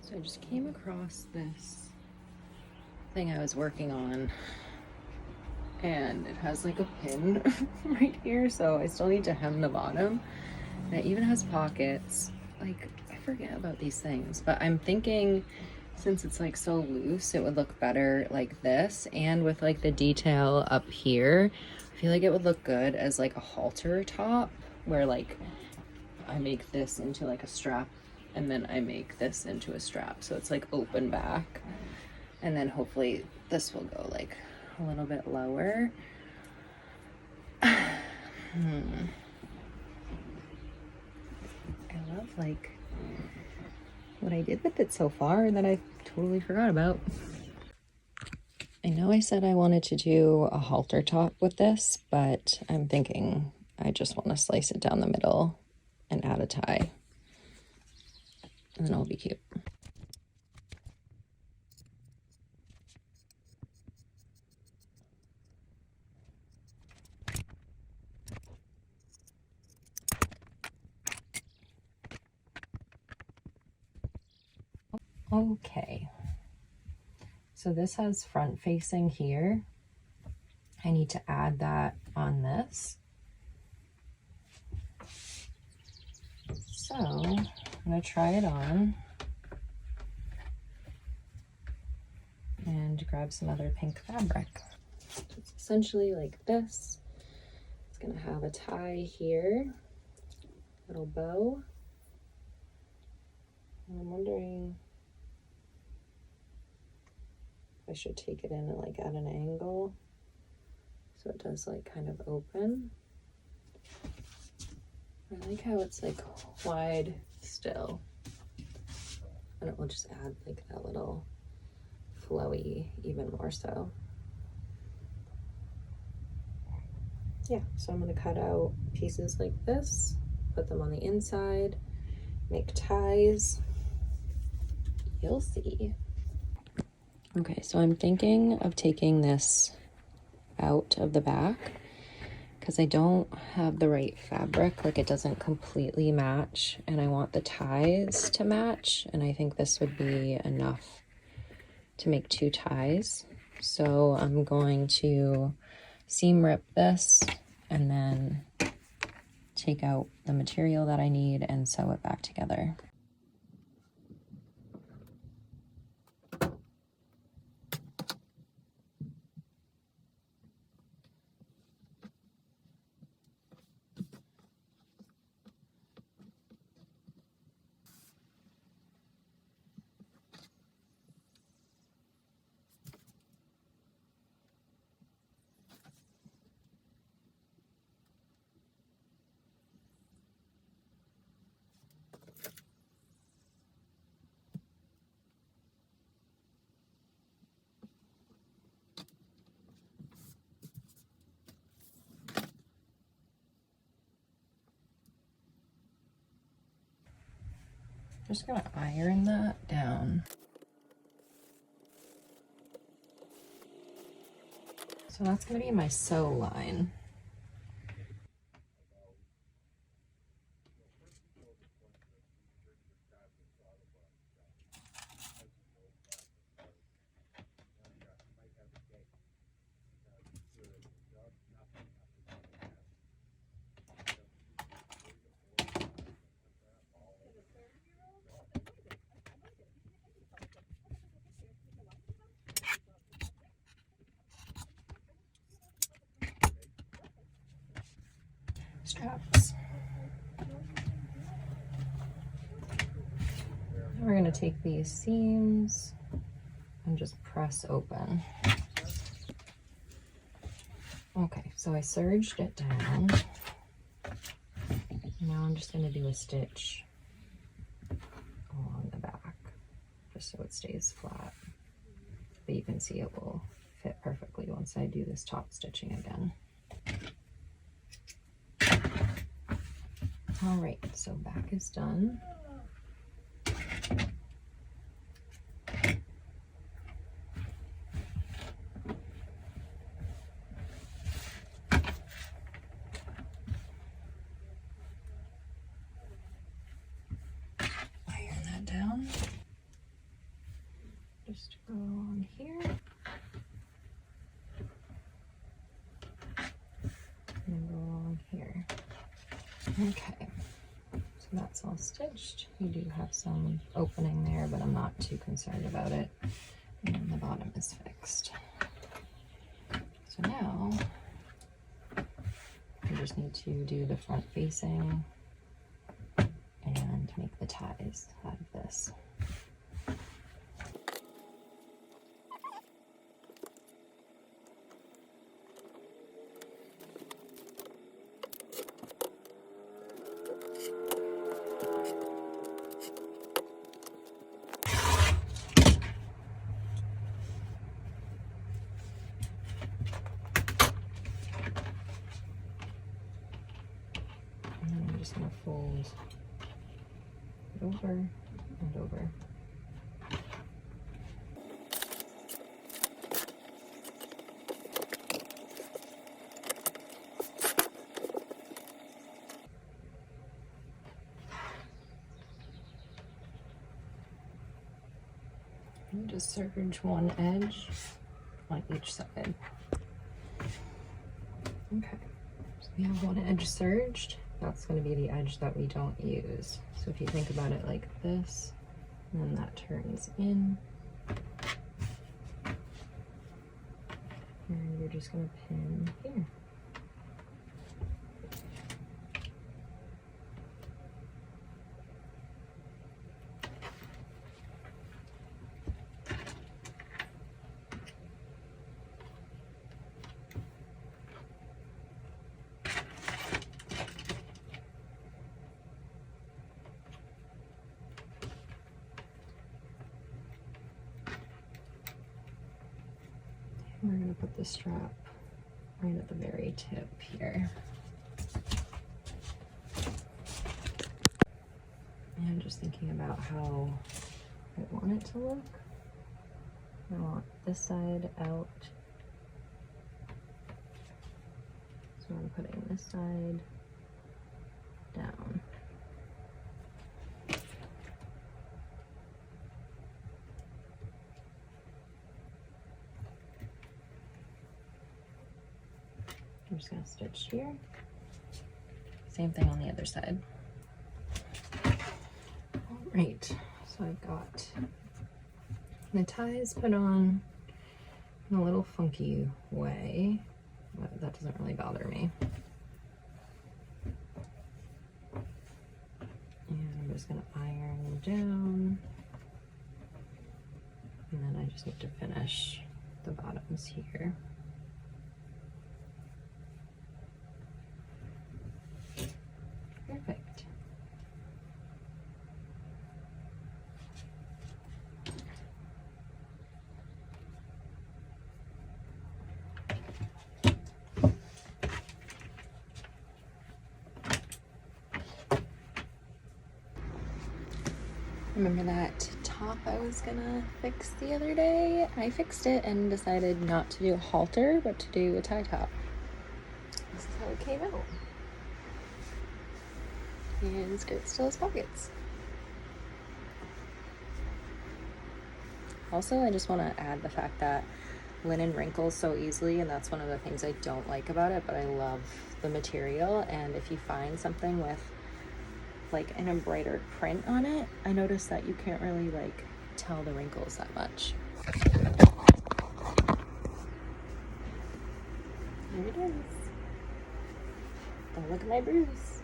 So I just came across this thing I was working on, and it has like a pin right here, so I still need to hem the bottom. And it even has pockets. Like, I forget about these things, but I'm thinking since it's like so loose, it would look better like this, and with like the detail up here, I feel like it would look good as like a halter top, where like I make this into like a strap and then I make this into a strap, so it's like open back, and then hopefully this will go like a little bit lower. I love like what I did with it so far that I totally forgot about. I know I said I wanted to do a halter top with this, but I'm thinking I just want to slice it down the middle and add a tie, and then it'll be cute. Okay, so this has front facing here. I need to add that on this. So I'm gonna try it on and grab some other pink fabric. So it's essentially like this. It's gonna have a tie here, little bow. And I'm wondering if I should take it in and like at an angle so it does like kind of open. I like how it's like wide still, and it will just add like that little flowy even more so. Yeah, so I'm going to cut out pieces like this, put them on the inside, make ties. You'll see. Okay, so I'm thinking of taking this out of the back because I don't have the right fabric, like it doesn't completely match, and I want the ties to match, and I think this would be enough to make 2 ties. So I'm going to seam rip this and then take out the material that I need and sew it back together. Just gonna iron that down. So that's gonna be my sew line. Straps. We're going to take these seams and just press open. Okay, so I serged it down. Now I'm just going to do a stitch along the back just so it stays flat. But you can see it will fit perfectly once I do this top stitching again. All right, so back is done. Iron that down. just go on here. And go along here. Okay, so that's all stitched. You do have some opening there, but I'm not too concerned about it. And the bottom is fixed. So now I just need to do the front facing and make the ties out of this. I'm just going to fold it over and over. And just serge one edge on each side. Okay, so we have one edge serged. That's going to be the edge that we don't use. So if you think about it like this, and then that turns in, and you're just going to pin here. We're going to put the strap right at the very tip here. And just thinking about how I want it to look. I want this side out. So I'm putting this side down. I'm just going to stitch here. Same thing on the other side. All right, so I've got the ties put on in a little funky way, but that doesn't really bother me. And I'm just going to iron down, and then I just need to finish the bottoms here. Perfect. Remember that top I was gonna fix the other day? I fixed it and decided not to do a halter, but to do a tie top. This is how it came out. And the skirt still has pockets. Also, I just want to add the fact that linen wrinkles so easily, and that's one of the things I don't like about it, but I love the material. And if you find something with like an embroidered print on it, I noticed that you can't really like tell the wrinkles that much. There it is. Don't look at my bruise.